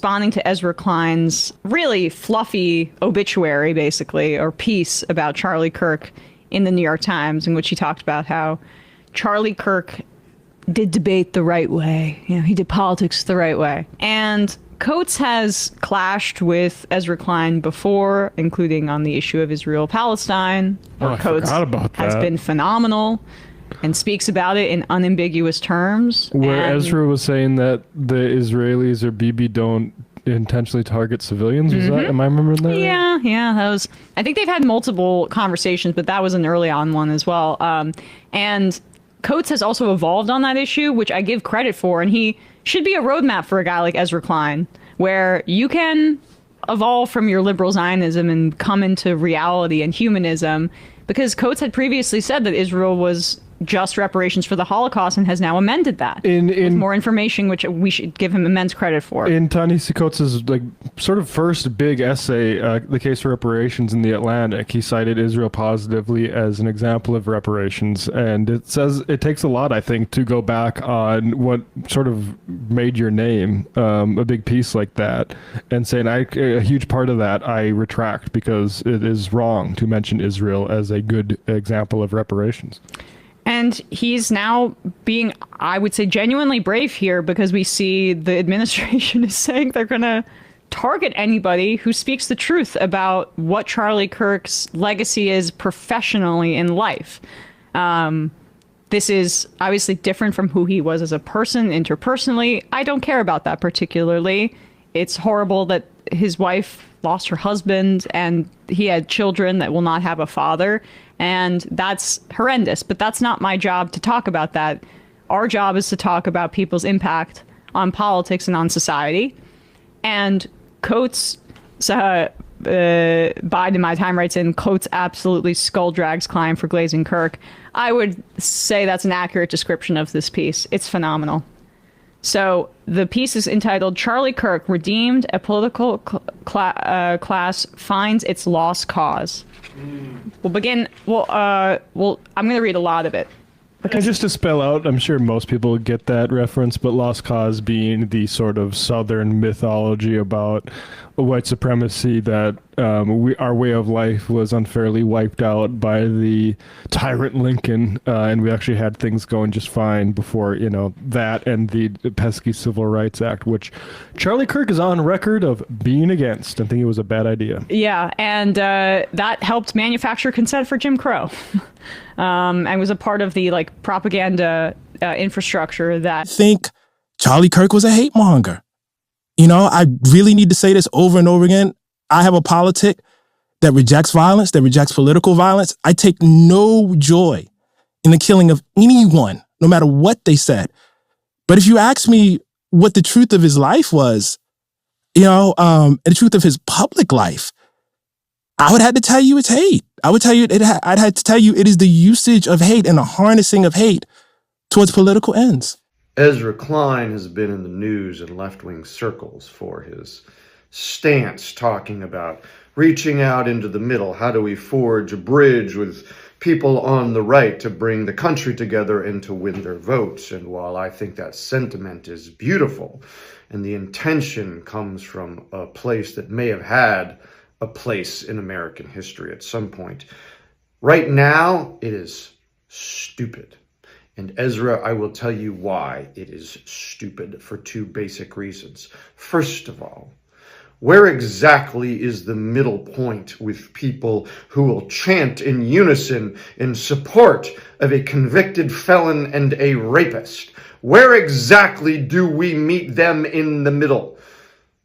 responding to Ezra Klein's really fluffy obituary, basically, or piece about Charlie Kirk in the New York Times, in which he talked about how Charlie Kirk did debate the right way. You know, he did politics the right way. And Coates has clashed with Ezra Klein before, including on the issue of Israel-Palestine, where Coates has been phenomenal and speaks about it in unambiguous terms. Where Ezra was saying that the Israelis or Bibi don't intentionally target civilians. Was that? Am I remembering that? Yeah. That was. I think they've had multiple conversations, but that was an early on one as well. And Coates has also evolved on that issue, which I give credit for, and he should be a roadmap for a guy like Ezra Klein, where you can evolve from your liberal Zionism and come into reality and humanism, because Coates had previously said that Israel was just reparations for the Holocaust and has now amended that with more information, which we should give him immense credit for. In Ta-Nehisi Coates' sort of first big essay, The Case for Reparations in the Atlantic, he cited Israel positively as an example of reparations. And it says it takes a lot, I think, to go back on what sort of made your name, a big piece like that, and saying a huge part of that I retract because it is wrong to mention Israel as a good example of reparations. And he's now being, I would say, genuinely brave here, because we see the administration is saying they're going to target anybody who speaks the truth about what Charlie Kirk's legacy is professionally in life. This is obviously different from who he was as a person, interpersonally. I don't care about that particularly. It's horrible that his wife lost her husband and he had children that will not have a father. And that's horrendous, but that's not my job to talk about that. Our job is to talk about people's impact on politics and on society. And Coates, Biden in my time writes in, Coates absolutely skull drags Klein for glazing Kirk. I would say that's an accurate description of this piece. It's phenomenal. So the piece is entitled "Charlie Kirk Redeemed, a Political Class Finds Its Lost Cause." We'll begin. I'm going to read a lot of it. And just to spell out, I'm sure most people get that reference, but lost cause being the sort of Southern mythology about white supremacy, that our way of life was unfairly wiped out by the tyrant Lincoln, and we actually had things going just fine before, that and the pesky Civil Rights Act, which Charlie Kirk is on record of being against and thinking it was a bad idea. Yeah, and that helped manufacture consent for Jim Crow. And was a part of the propaganda infrastructure that... I think Charlie Kirk was a hate monger. I really need to say this over and over again. I have a politic that rejects violence, that rejects political violence. I take no joy in the killing of anyone, no matter what they said. But if you ask me what the truth of his life was, and the truth of his public life, I would have to tell you it's hate. I'd have to tell you it is the usage of hate and the harnessing of hate towards political ends. Ezra Klein has been in the news in left-wing circles for his stance talking about reaching out into the middle. How do we forge a bridge with people on the right to bring the country together and to win their votes? And while I think that sentiment is beautiful and the intention comes from a place that may have had a place in American history at some point, right now it is stupid. And Ezra, I will tell you why it is stupid, for two basic reasons. First of all, where exactly is the middle point with people who will chant in unison in support of a convicted felon and a rapist? Where exactly do we meet them in the middle?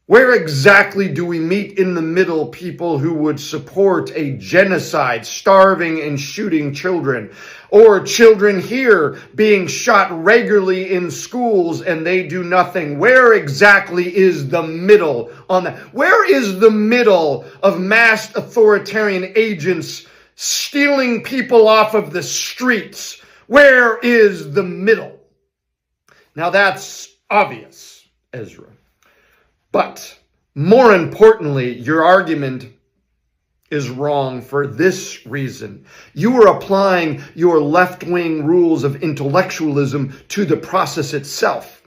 Where exactly do we meet in the middle people who would support a genocide, starving and shooting children, or children here being shot regularly in schools and they do nothing? Where exactly is the middle on that? Where is the middle of masked authoritarian agents stealing people off of the streets? Where is the middle? Now that's obvious, Ezra. But more importantly, your argument is wrong for this reason. You are applying your left-wing rules of intellectualism to the process itself.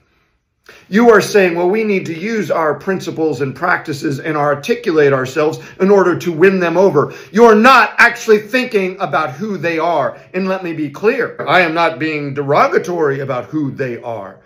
You are saying, well, we need to use our principles and practices and articulate ourselves in order to win them over. You're not actually thinking about who they are. And let me be clear, I am not being derogatory about who they are.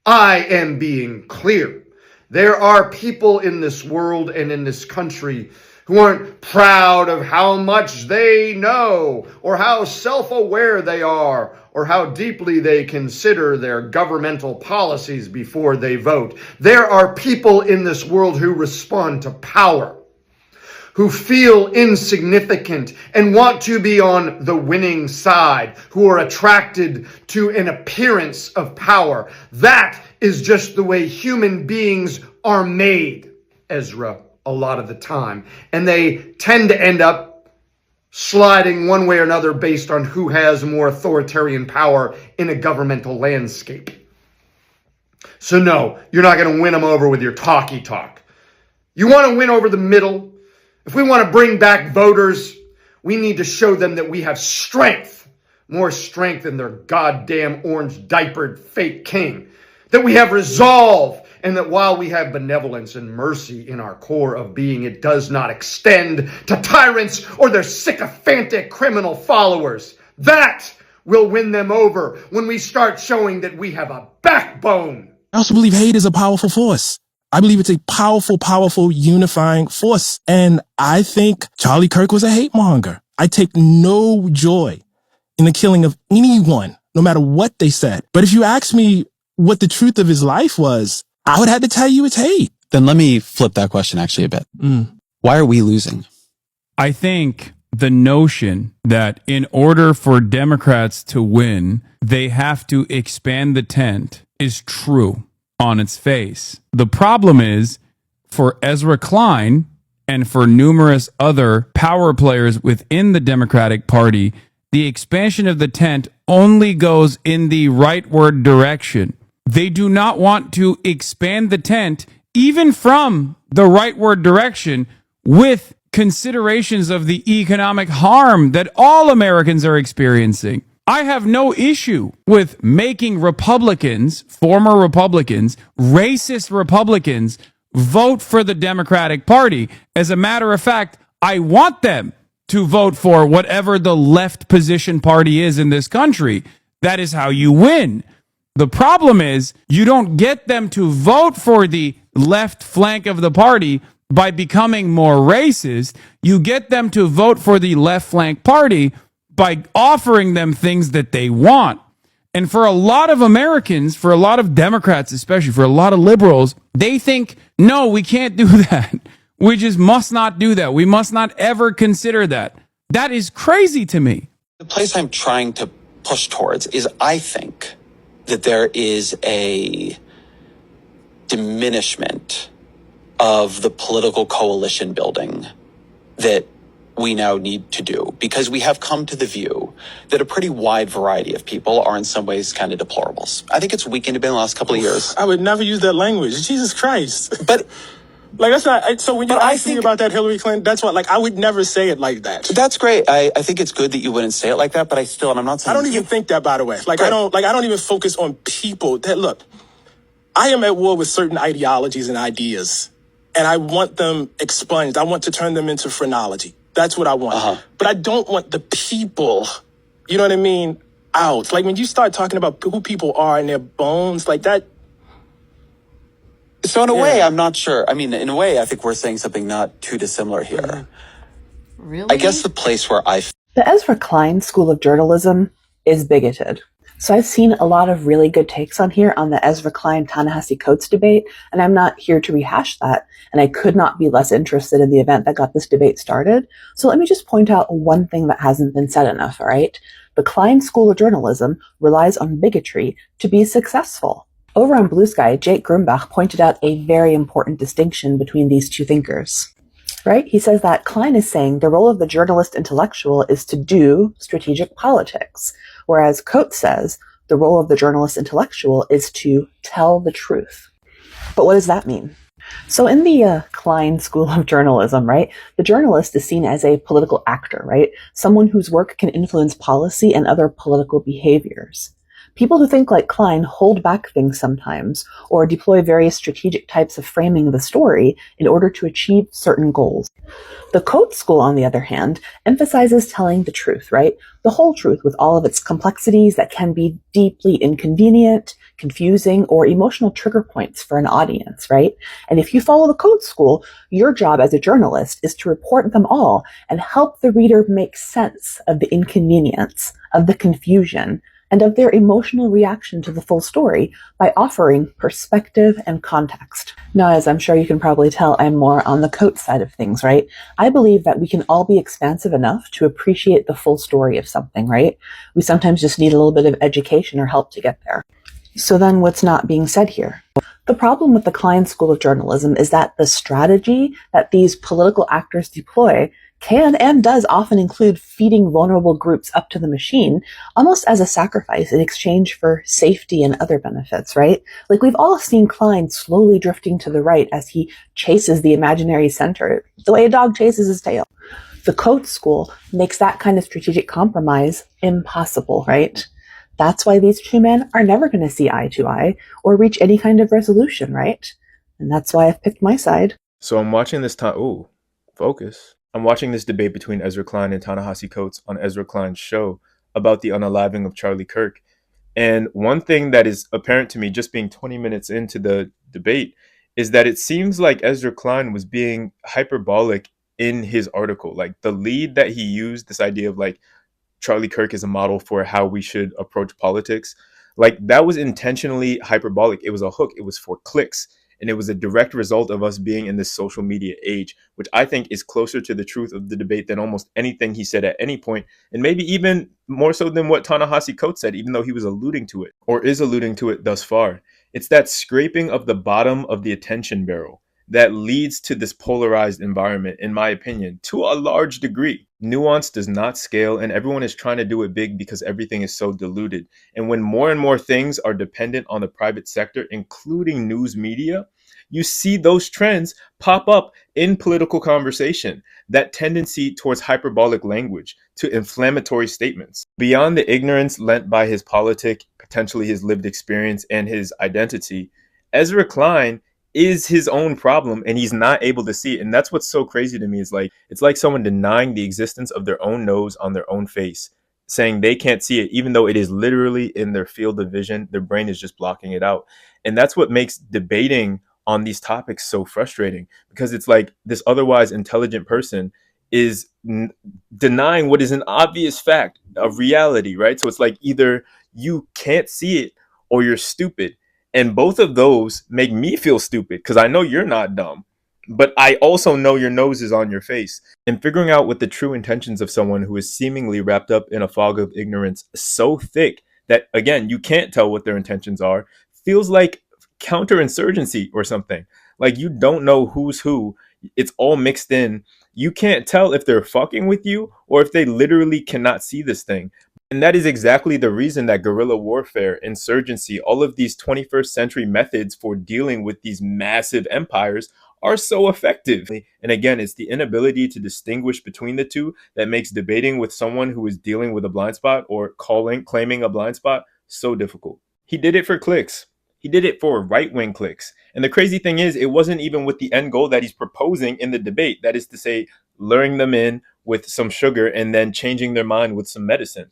I am being clear. There are people in this world and in this country who aren't proud of how much they know or how self-aware they are or how deeply they consider their governmental policies before they vote. There are people in this world who respond to power, who feel insignificant and want to be on the winning side, who are attracted to an appearance of power. That is just the way human beings are made, Ezra, a lot of the time. And they tend to end up sliding one way or another based on who has more authoritarian power in a governmental landscape. So no, you're not going to win them over with your talky talk. You want to win over the middle? If we want to bring back voters, we need to show them that we have strength, more strength than their goddamn orange diapered fake king. That we have resolve, and that while we have benevolence and mercy in our core of being, it does not extend to tyrants or their sycophantic criminal followers. That will win them over when we start showing that we have a backbone. I also believe hate is a powerful force. I believe it's a powerful, powerful unifying force. And I think Charlie Kirk was a hate monger. I take no joy in the killing of anyone, no matter what they said. But if you ask me what the truth of his life was, I would have to tell you it's hate. Then let me flip that question actually a bit. Why are we losing? I think the notion that in order for Democrats to win, they have to expand the tent is true on its face. The problem is, for Ezra Klein and for numerous other power players within the Democratic Party, the expansion of the tent only goes in the rightward direction. They do not want to expand the tent, even from the rightward direction, with considerations of the economic harm that all Americans are experiencing. I have no issue with making Republicans, former Republicans, racist Republicans, vote for the Democratic Party. As a matter of fact, I want them to vote for whatever the left position party is in this country. That is how you win. The problem is you don't get them to vote for the left flank of the party by becoming more racist. You get them to vote for the left flank party by offering them things that they want. And for a lot of Americans, for a lot of Democrats, especially for a lot of liberals, they think, no, we can't do that. We just must not do that. We must not ever consider that. That is crazy to me. The place I'm trying to push towards is I think that there is a diminishment of the political coalition building that we now need to do, because we have come to the view that a pretty wide variety of people are in some ways kind of deplorables. I think it's weakened a bit in the last couple of years. I would never use that language. Jesus Christ. But like, that's not, so when you But I ask me think- about that Hillary Clinton, that's what, like, I would never say it like that. that's great. I think it's good that you wouldn't say it like that, but I still, and I'm not saying I don't even think that, by the way. Like, Right. I don't even focus on people that, look, I am at war with certain ideologies and ideas, and I want them expunged. I want to turn them into phrenology. That's what I want. But I don't want the people, you know what I mean, out. Like, when you start talking about who people are and their bones, like that. So in a way, I'm not sure. I mean, in a way, I think we're saying something not too dissimilar here. Really? I guess the place where The Ezra Klein School of Journalism is bigoted. So I've seen a lot of really good takes on here on the Ezra Klein Ta-Nehisi Coates debate, and I'm not here to rehash that, and I could not be less interested in the event that got this debate started. So let me just point out one thing that hasn't been said enough, all right? The Klein School of Journalism relies on bigotry to be successful. Over on Blue Sky, Jake Grumbach pointed out a very important distinction between these two thinkers. Right? He says that Klein is saying the role of the journalist intellectual is to do strategic politics, whereas Coates says the role of the journalist intellectual is to tell the truth. But what does that mean? So in the Klein School of Journalism, right, the journalist is seen as a political actor, right? Someone whose work can influence policy and other political behaviors. People who think like Klein hold back things sometimes or deploy various strategic types of framing the story in order to achieve certain goals. The Coates school, on the other hand, emphasizes telling the truth, right? The whole truth with all of its complexities that can be deeply inconvenient, confusing, or emotional trigger points for an audience, right? And if you follow the Coates school, your job as a journalist is to report them all and help the reader make sense of the inconvenience, of the confusion, and of their emotional reaction to the full story by offering perspective and context. Now, as I'm sure you can probably tell, I'm more on the Coates side of things, right? I believe that we can all be expansive enough to appreciate the full story of something, right? We sometimes just need a little bit of education or help to get there. So then what's not being said here? The problem with the Klein School of Journalism is that the strategy that these political actors deploy can and does often include feeding vulnerable groups up to the machine, almost as a sacrifice in exchange for safety and other benefits, right? Like we've all seen Klein slowly drifting to the right as he chases the imaginary center, the way a dog chases his tail. The Coates School makes that kind of strategic compromise impossible, right? That's why these two men are never going to see eye to eye or reach any kind of resolution, right? And that's why I've picked my side. So I'm watching this focus. I'm watching this debate between Ezra Klein and Ta-Nehisi Coates on Ezra Klein's show about the unaliving of Charlie Kirk. And one thing that is apparent to me just being 20 minutes into the debate is that it seems like Ezra Klein was being hyperbolic in his article. Like the lead that he used, this idea of like Charlie Kirk is a model for how we should approach politics, like that was intentionally hyperbolic. It was a hook. It was for clicks. And it was a direct result of us being in this social media age, which I think is closer to the truth of the debate than almost anything he said at any point, and maybe even more so than what Ta-Nehisi Coates said, even though he was alluding to it, or is alluding to it thus far. It's that scraping of the bottom of the attention barrel that leads to this polarized environment, in my opinion, to a large degree. Nuance does not scale, and everyone is trying to do it big because everything is so diluted. And when more and more things are dependent on the private sector, including news media, you see those trends pop up in political conversation, that tendency towards hyperbolic language, to inflammatory statements. Beyond the ignorance lent by his politic, potentially his lived experience and his identity, Ezra Klein is his own problem, and he's not able to see it. And that's what's so crazy to me, is like it's like someone denying the existence of their own nose on their own face, saying they can't see it, even though it is literally in their field of vision. Their brain is just blocking it out. And that's what makes debating on these topics so frustrating, because it's like this otherwise intelligent person is denying what is an obvious fact of reality, right? So it's like either you can't see it or you're stupid. And both of those make me feel stupid because I know you're not dumb, but I also know your nose is on your face. And figuring out what the true intentions of someone who is seemingly wrapped up in a fog of ignorance so thick that, again, you can't tell what their intentions are, feels like counterinsurgency or something. Like you don't know who's who. It's all mixed in. You can't tell if they're fucking with you or if they literally cannot see this thing. And that is exactly the reason that guerrilla warfare, insurgency, all of these 21st century methods for dealing with these massive empires are so effective. And again, it's the inability to distinguish between the two that makes debating with someone who is dealing with a blind spot or claiming a blind spot so difficult. He did it for clicks. He did it for right-wing clicks. And the crazy thing is, it wasn't even with the end goal that he's proposing in the debate. That is to say, luring them in with some sugar and then changing their mind with some medicine.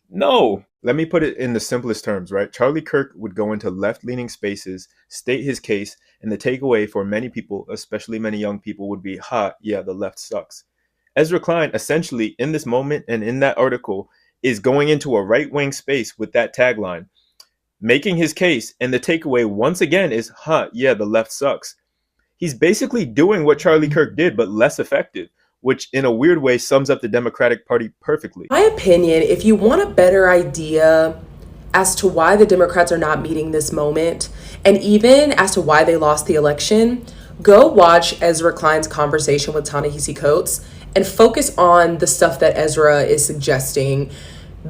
No. Let me put it in the simplest terms, right? Charlie Kirk would go into left-leaning spaces, state his case, and the takeaway for many people, especially many young people, would be, yeah, the left sucks. Ezra Klein, essentially, in this moment and in that article, is going into a right-wing space with that tagline, making his case, and the takeaway once again is, yeah, the left sucks. He's basically doing what Charlie Kirk did, but less effective, which in a weird way sums up the Democratic Party perfectly. My opinion, if you want a better idea as to why the Democrats are not meeting this moment, and even as to why they lost the election, go watch Ezra Klein's conversation with Ta-Nehisi Coates and focus on the stuff that Ezra is suggesting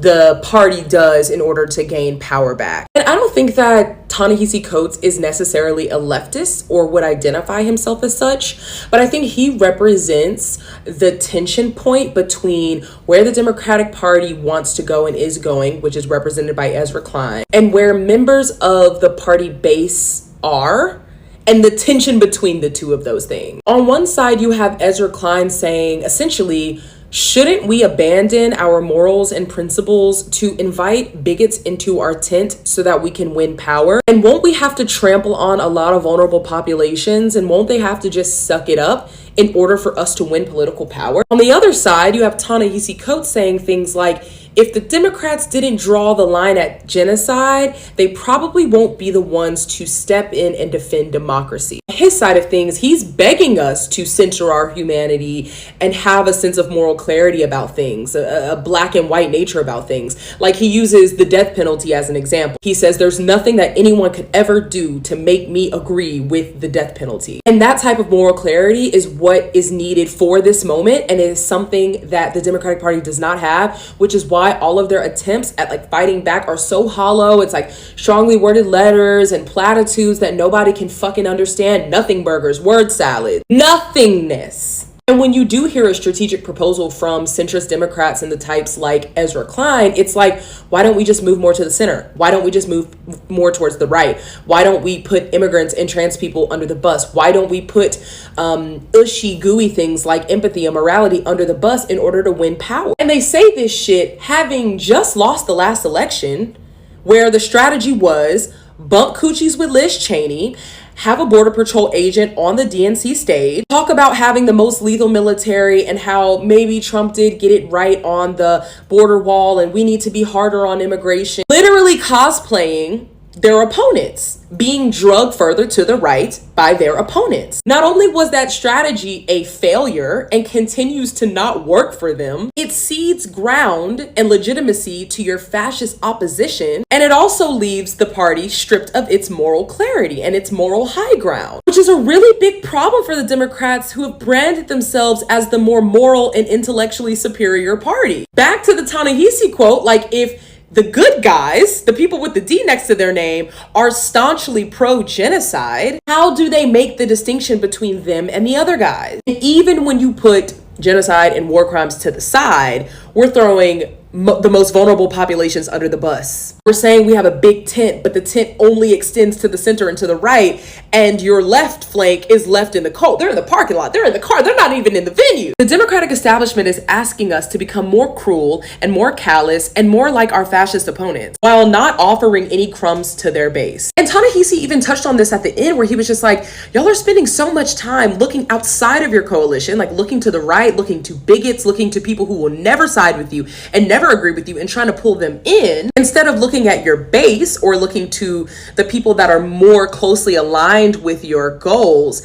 the party does in order to gain power back. And I don't think that Ta-Nehisi Coates is necessarily a leftist or would identify himself as such, but I think he represents the tension point between where the Democratic Party wants to go and is going, which is represented by Ezra Klein, and where members of the party base are, and the tension between the two of those things. On one side, you have Ezra Klein saying, essentially, shouldn't we abandon our morals and principles to invite bigots into our tent so that we can win power? And won't we have to trample on a lot of vulnerable populations? And won't they have to just suck it up in order for us to win political power? On the other side, you have Ta-Nehisi Coates saying things like, if the Democrats didn't draw the line at genocide, they probably won't be the ones to step in and defend democracy. On his side of things, he's begging us to center our humanity and have a sense of moral clarity about things, a black and white nature about things. Like, he uses the death penalty as an example. He says there's nothing that anyone could ever do to make me agree with the death penalty. And that type of moral clarity is what is needed for this moment, and it is something that the Democratic Party does not have, which is why all of their attempts at like fighting back are so hollow. It's like strongly worded letters and platitudes that nobody can fucking understand. Nothing burgers, word salad, nothingness. And when you do hear a strategic proposal from centrist Democrats and the types like Ezra Klein, it's like, why don't we just move more to the center? Why don't we just move more towards the right? Why don't we put immigrants and trans people under the bus? Why don't we put ushy gooey things like empathy and morality under the bus in order to win power? And they say this shit having just lost the last election, where the strategy was bump coochies with Liz Cheney, have a border patrol agent on the DNC stage, talk about having the most lethal military and how maybe Trump did get it right on the border wall and we need to be harder on immigration. Literally cosplaying their opponents, being drugged further to the right by their opponents. Not only was that strategy a failure and continues to not work for them, it cedes ground and legitimacy to your fascist opposition, and it also leaves the party stripped of its moral clarity and its moral high ground, which is a really big problem for the Democrats, who have branded themselves as the more moral and intellectually superior party. Back to the Ta-Nehisi quote, like, if the good guys, the people with the D next to their name, are staunchly pro-genocide, how do they make the distinction between them and the other guys? And even when you put genocide and war crimes to the side, we're throwing the most vulnerable populations under the bus. We're saying we have a big tent, but the tent only extends to the center and to the right, and your left flank is left in the cold. They're in the parking lot. They're in the car. They're not even in the venue. The Democratic establishment is asking us to become more cruel and more callous and more like our fascist opponents, while not offering any crumbs to their base. And Ta-Nehisi even touched on this at the end, where he was just like, y'all are spending so much time looking outside of your coalition, like looking to the right, looking to bigots, looking to people who will never side with you and never agree with you, and trying to pull them in, instead of looking at your base or looking to the people that are more closely aligned with your goals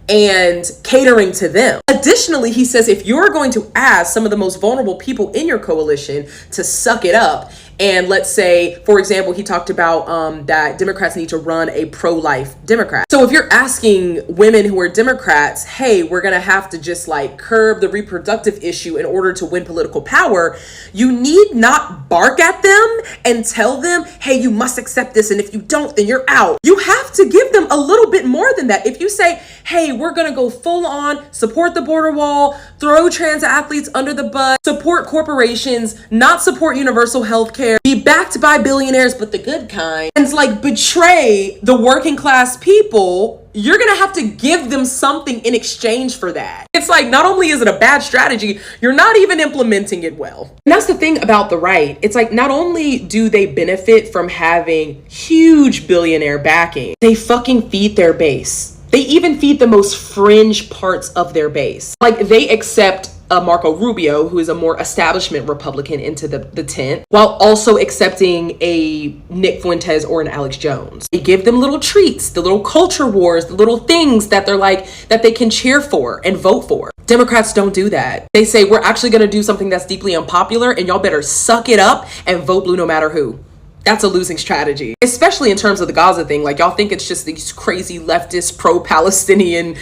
and catering to them. Additionally, he says, if you're going to ask some of the most vulnerable people in your coalition to suck it up, and let's say, for example, he talked about that Democrats need to run a pro-life Democrat. So if you're asking women who are Democrats, hey, we're going to have to just like curb the reproductive issue in order to win political power, you need not bark at them and tell them, hey, you must accept this, and if you don't, then you're out. You have to give them a little bit more than that. If you say, hey, we're going to go full on, support the border wall, throw trans athletes under the bus, support corporations, not support universal health care, be backed by billionaires, but the good kind, and like betray the working class people, you're gonna have to give them something in exchange for that. It's like, not only is it a bad strategy, you're not even implementing it well. And that's the thing about the right. It's like, not only do they benefit from having huge billionaire backing, they fucking feed their base. They even feed the most fringe parts of their base. Like, they accept Marco Rubio, who is a more establishment Republican, into the tent, while also accepting a Nick Fuentes or an Alex Jones. They give them little treats, the little culture wars, the little things that they're like, that they can cheer for and vote for. Democrats don't do that. They say, we're actually going to do something that's deeply unpopular, and y'all better suck it up and vote blue no matter who. That's a losing strategy, especially in terms of the Gaza thing. Like, y'all think it's just these crazy leftist pro-Palestinian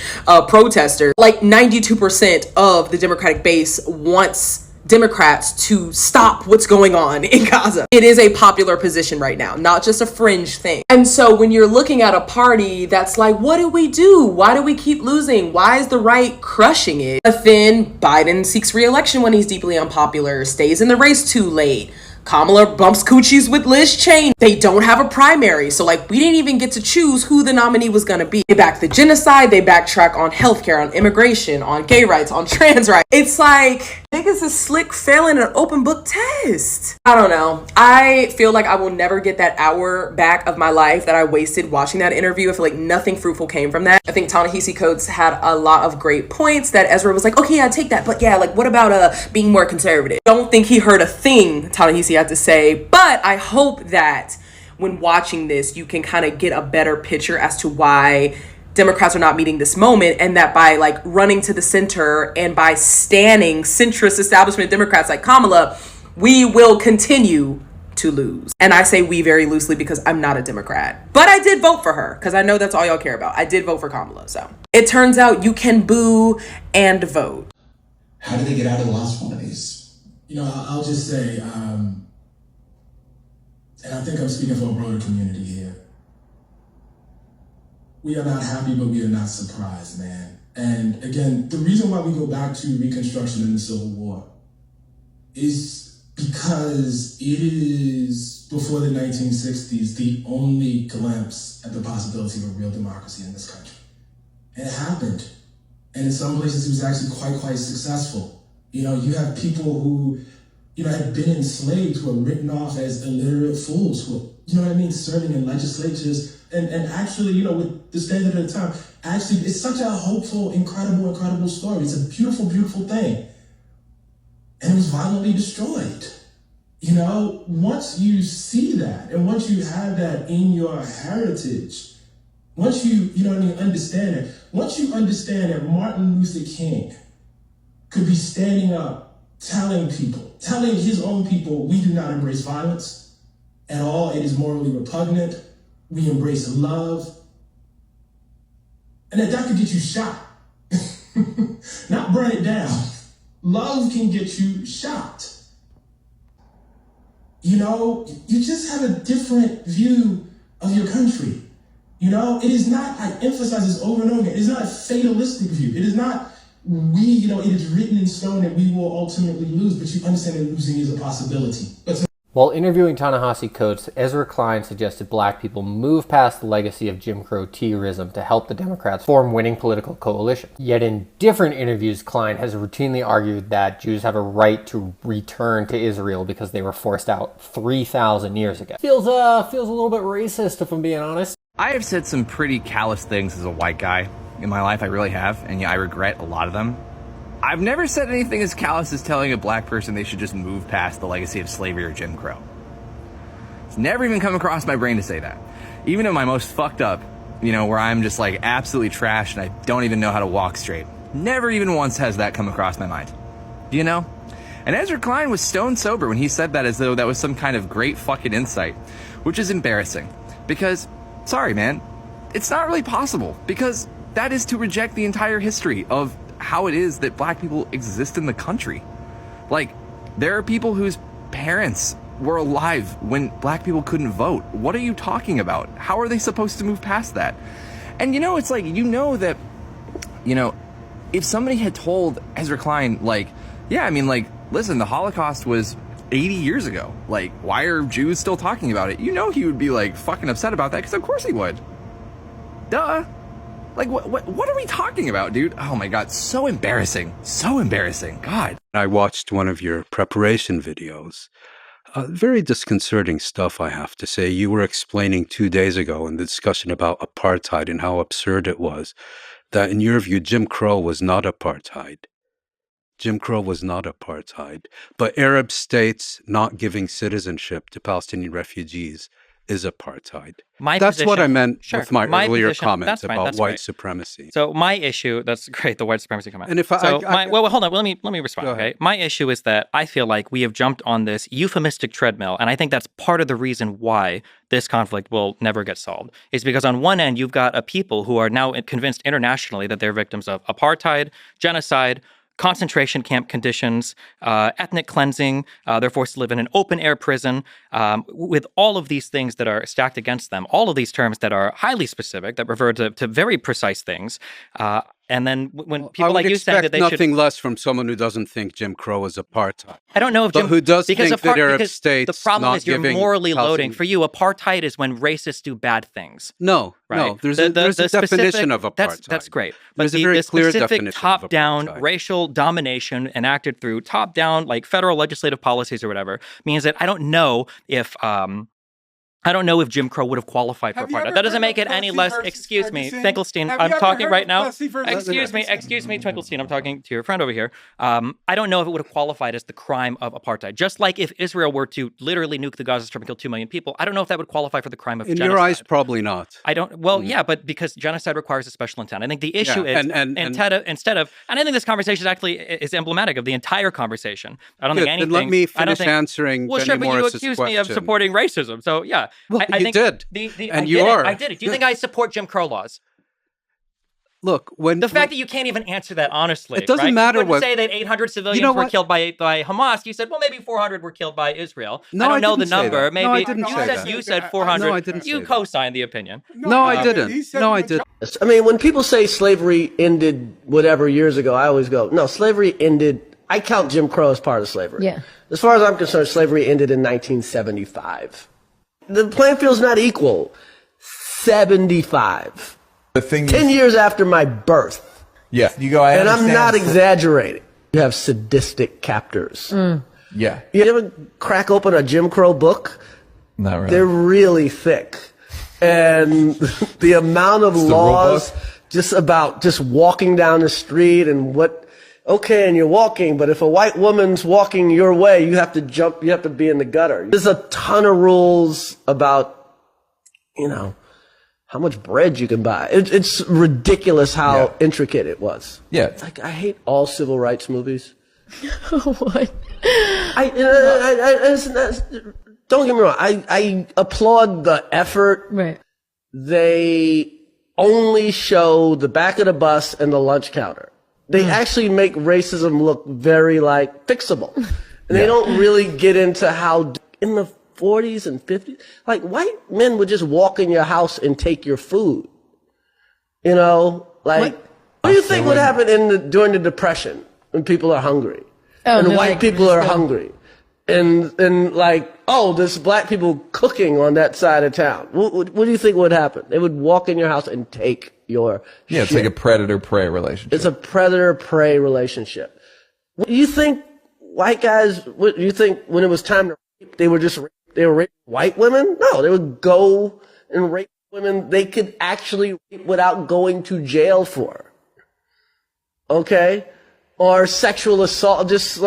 protesters. Like, 92% of the Democratic base wants Democrats to stop what's going on in Gaza. It is a popular position right now, not just a fringe thing. And so when you're looking at a party that's like, what do we do? Why do we keep losing? Why is the right crushing it? But then Biden seeks re-election when he's deeply unpopular, stays in the race too late. Kamala bumps coochies with Liz Cheney. They don't have a primary. So like, we didn't even get to choose who the nominee was going to be. They back the genocide. They backtrack on healthcare, on immigration, on gay rights, on trans rights. It's like, niggas is slick failing an open book test. I don't know. I feel like I will never get that hour back of my life that I wasted watching that interview. I feel like nothing fruitful came from that. I think Ta-Nehisi Coates had a lot of great points that Ezra was like, okay, yeah, I take that. But yeah, like, what about being more conservative? Don't think he heard a thing Ta-Nehisi had to say, but I hope that when watching this, you can kind of get a better picture as to why Democrats are not meeting this moment, and that by like running to the center and by standing centrist establishment Democrats like Kamala, we will continue to lose. And I say we very loosely because I'm not a Democrat, but I did vote for her because I know that's all y'all care about. I did vote for Kamala. So it turns out you can boo and vote. How did they get out of the last one of these? I'll just say, and I think I'm speaking for a broader community here. We are not happy, but we are not surprised, man. And again, the reason why we go back to Reconstruction and the Civil War is because it is, before the 1960s, the only glimpse at the possibility of a real democracy in this country. And it happened. And in some places, it was actually quite successful. You have people who had been enslaved, who are written off as illiterate fools, who are, serving in legislatures. And actually, with the standard of the time, actually, it's such a hopeful, incredible story. It's a beautiful, beautiful thing. And it was violently destroyed. Once you see that, and once you have that in your heritage, once you, understand it, once you understand that Martin Luther King could be standing up, telling his own people, we do not embrace violence at all. It is morally repugnant. We embrace love. And that could get you shot. Not burn it down. Love can get you shot. You just have a different view of your country. It is not, I emphasize this over and over again, it is not a fatalistic view. It is not, it is written in stone that we will ultimately lose, but you understand that losing is a possibility. While interviewing Ta-Nehisi Coates, Ezra Klein suggested black people move past the legacy of Jim Crow terrorism to help the Democrats form winning political coalitions. Yet in different interviews, Klein has routinely argued that Jews have a right to return to Israel because they were forced out 3,000 years ago. Feels a little bit racist, if I'm being honest. I have said some pretty callous things as a white guy in my life. I really have, and yeah, I regret a lot of them. I've never said anything as callous as telling a black person they should just move past the legacy of slavery or Jim Crow. It's never even come across my brain to say that. Even in my most fucked up, where I'm just like absolutely trashed and I don't even know how to walk straight. Never even once has that come across my mind. And Ezra Klein was stone sober when he said that, as though that was some kind of great fucking insight, which is embarrassing. Because, sorry man, it's not really possible, because that is to reject the entire history of how it is that black people exist in the country. Like, there are people whose parents were alive when black people couldn't vote. What are you talking about? How are they supposed to move past that? And it's like, that, if somebody had told Ezra Klein, listen, the Holocaust was 80 years ago. Like, why are Jews still talking about it? He would be like fucking upset about that, because of course he would. Duh. Like, what are we talking about, dude? Oh my God, so embarrassing. So embarrassing. God. I watched one of your preparation videos. Very disconcerting stuff, I have to say. You were explaining 2 days ago in the discussion about apartheid and how absurd it was, that in your view, Jim Crow was not apartheid. Jim Crow was not apartheid. But Arab states not giving citizenship to Palestinian refugees is apartheid. That's what I meant with my earlier comments about white supremacy. So my issue, that's great, the white supremacy comment. And if hold on, let me respond, okay? My issue is that I feel like we have jumped on this euphemistic treadmill, and I think that's part of the reason why this conflict will never get solved, is because on one end, you've got a people who are now convinced internationally that they're victims of apartheid, genocide, concentration camp conditions, ethnic cleansing. They're forced to live in an open-air prison with all of these things that are stacked against them, all of these terms that are highly specific, that refer to very precise things. And then when people like you say that they should... nothing less from someone who doesn't think Jim Crow is apartheid. I don't know if who does think that Arab states the problem not is you're giving morally housing... loading. For you, apartheid is when racists do bad things. No, right? no. There's a definition of apartheid. That's great. But there's a very clear specific definition top-down racial domination enacted through top-down, like federal legislative policies or whatever, means that I don't know if Jim Crow would have qualified for apartheid. That doesn't make it any less. Excuse me, Finkelstein. I'm talking right now. Excuse me, Finkelstein. I'm talking to your friend over here. I don't know if it would have qualified as the crime of apartheid. Just like if Israel were to literally nuke the Gaza Strip and kill 2 million people, I don't know if that would qualify for the crime of genocide. In your eyes, probably not. I don't. Well, yeah, but because genocide requires a special intent. I think the issue is instead of, and I think this conversation actually is emblematic of the entire conversation. I don't think anything. Then let me finish answering. Well, sure, but you accused me of supporting racism, so yeah. Well, I think did. I did it. Do you think I support Jim Crow laws? Look, the fact that you can't even answer that honestly, it doesn't matter. You couldn't say that 800 civilians were killed by Hamas. You said, well, maybe 400 were killed by Israel. No, I don't know the number. Maybe no, I didn't say that. You said 400. No, I didn't. You co-signed the opinion. No, I didn't. No, I didn't. I mean, when people say slavery ended whatever years ago, I always go, no, slavery ended. I count Jim Crow as part of slavery. Yeah. As far as I'm concerned, slavery ended in 1975. The playing field's not equal. 75. The thing 10 years after my birth. Yeah. You go, and I'm not exaggerating. You have sadistic captors. Yeah. You ever crack open a Jim Crow book? Not really. They're really thick. And the amount of laws just walking down the street and and you're walking, but if a white woman's walking your way, you have to jump, you have to be in the gutter. There's a ton of rules about, how much bread you can buy. It's ridiculous how intricate it was. Yeah. It's like, I hate all civil rights movies. What? Don't get me wrong. I applaud the effort. Right. They only show the back of the bus and the lunch counter. They actually make racism look very fixable. And they don't really get into how in the 40s and 50s, white men would just walk in your house and take your food. What do you think would happen during the Depression when people are hungry? And white people are hungry. And there's black people cooking on that side of town. What do you think would happen? They would walk in your house and take your shit. It's like a predator-prey relationship. It's a predator-prey relationship. What do you think white guys, what do you think when it was time to rape, they were raping white women? No, they would go and rape women they could actually rape without going to jail for. Okay? Or sexual assault, just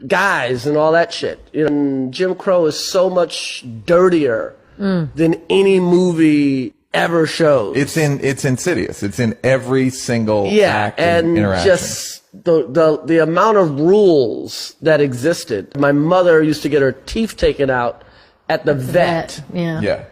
guys and all that shit. And Jim Crow is so much dirtier than any movie ever shows. It's insidious. It's in every single act and interaction. Just the amount of rules that existed. My mother used to get her teeth taken out at the vet. Yeah.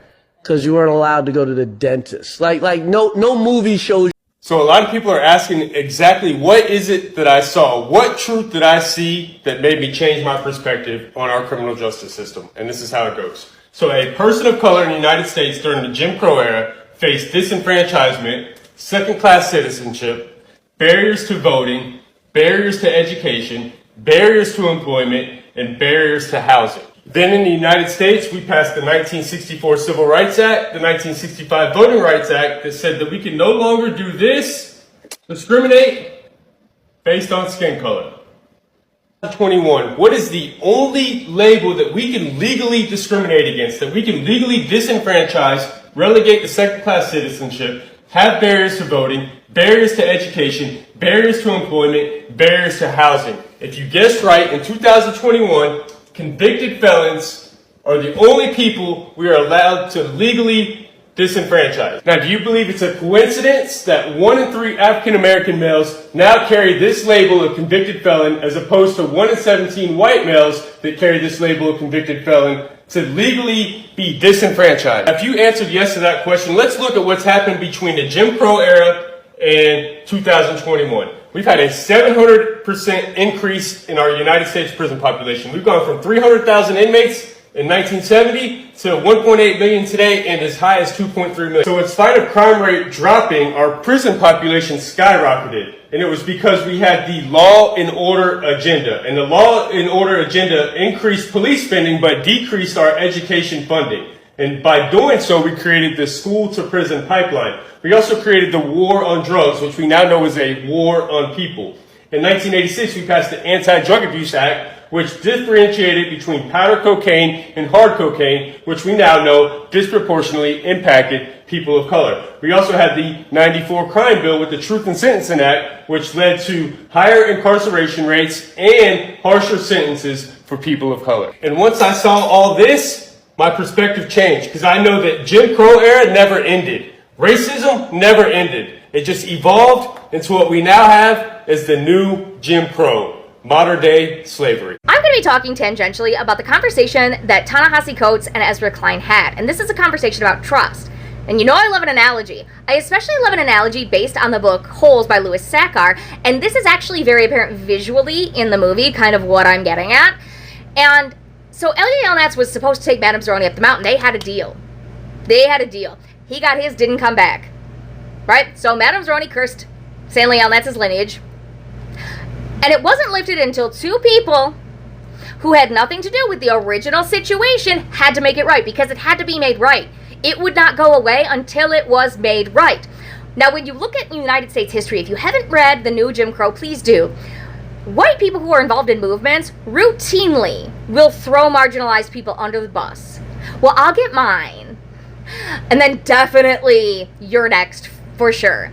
Because you weren't allowed to go to the dentist. No movie shows. So a lot of people are asking exactly what is it that I saw? What truth did I see that made me change my perspective on our criminal justice system? And this is how it goes. So a person of color in the United States during the Jim Crow era faced disenfranchisement, second-class citizenship, barriers to voting, barriers to education, barriers to employment, and barriers to housing. Then in the United States, we passed the 1964 Civil Rights Act, the 1965 Voting Rights Act that said that we can no longer do this, discriminate based on skin color. 21, what is the only label that we can legally discriminate against, that we can legally disenfranchise, relegate to second-class citizenship, have barriers to voting, barriers to education, barriers to employment, barriers to housing? If you guessed right, in 2021, convicted felons are the only people we are allowed to legally disenfranchise. Now, do you believe it's a coincidence that 1 in 3 African American males now carry this label of convicted felon as opposed to 1 in 17 white males that carry this label of convicted felon to legally be disenfranchised? If you answered yes to that question, let's look at what's happened between the Jim Crow era and 2021. We've had a 700% increase in our United States prison population. We've gone from 300,000 inmates in 1970 to 1.8 million today and as high as 2.3 million. So in spite of crime rate dropping, our prison population skyrocketed. And it was because we had the law and order agenda. And the law and order agenda increased police spending but decreased our education funding. And by doing so, we created the school to prison pipeline. We also created the war on drugs, which we now know is a war on people. In 1986, we passed the Anti-Drug Abuse Act, which differentiated between powder cocaine and hard cocaine, which we now know disproportionately impacted people of color. We also had the 94 crime bill with the Truth in Sentencing Act, which led to higher incarceration rates and harsher sentences for people of color. And once I saw all this, my perspective changed, because I know that Jim Crow era never ended. Racism never ended. It just evolved into what we now have as the new Jim Crow, modern day slavery. I'm going to be talking tangentially about the conversation that Ta-Nehisi Coates and Ezra Klein had. And this is a conversation about trust. And you know I love an analogy. I especially love an analogy based on the book Holes by Louis Sachar. And this is actually very apparent visually in the movie, kind of what I'm getting at. And so Elliot Yelnats was supposed to take Madame Zeroni up the mountain. They had a deal. He got his, didn't come back. Right? So Madame Zeroni cursed Stanley Yelnats' lineage. And it wasn't lifted until two people who had nothing to do with the original situation had to make it right, because it had to be made right. It would not go away until it was made right. Now, when you look at United States history, if you haven't read The New Jim Crow, please do. White people who are involved in movements routinely will throw marginalized people under the bus. Well, I'll get mine. And then definitely you're next, for sure.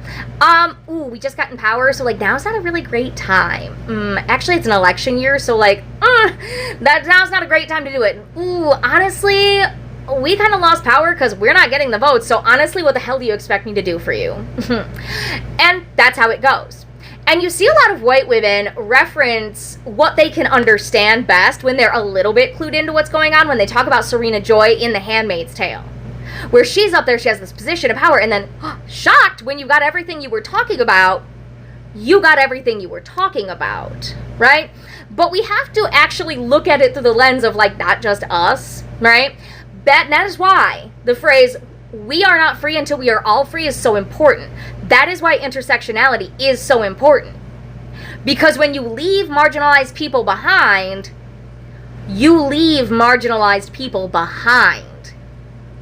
We just got in power, so now's not a really great time. Actually, it's an election year, so now's not a great time to do it. Honestly, we kind of lost power because we're not getting the votes, so honestly, what the hell do you expect me to do for you? And that's how it goes. And you see a lot of white women reference what they can understand best when they're a little bit clued into what's going on, when they talk about Serena Joy in The Handmaid's Tale, where she's up there, she has this position of power, and then shocked when you got everything you were talking about, right? But we have to actually look at it through the lens of not just us, right? That is why the phrase, "we are not free until we are all free," is so important. That is why intersectionality is so important. Because when you leave marginalized people behind,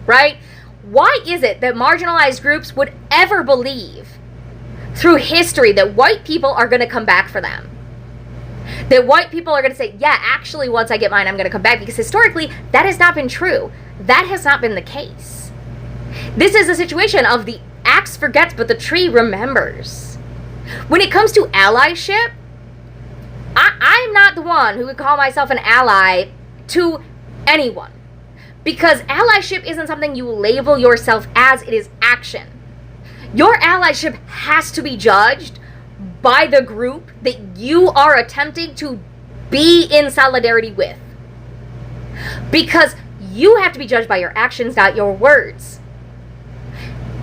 right? Why is it that marginalized groups would ever believe through history that white people are going to come back for them? That white people are going to say, yeah, actually, once I get mine, I'm going to come back. Because historically, that has not been true. That has not been the case. This is a situation of the axe forgets, but the tree remembers. When it comes to allyship, I'm not the one who would call myself an ally to anyone. Because allyship isn't something you label yourself as, it is action. Your allyship has to be judged by the group that you are attempting to be in solidarity with. Because you have to be judged by your actions, not your words.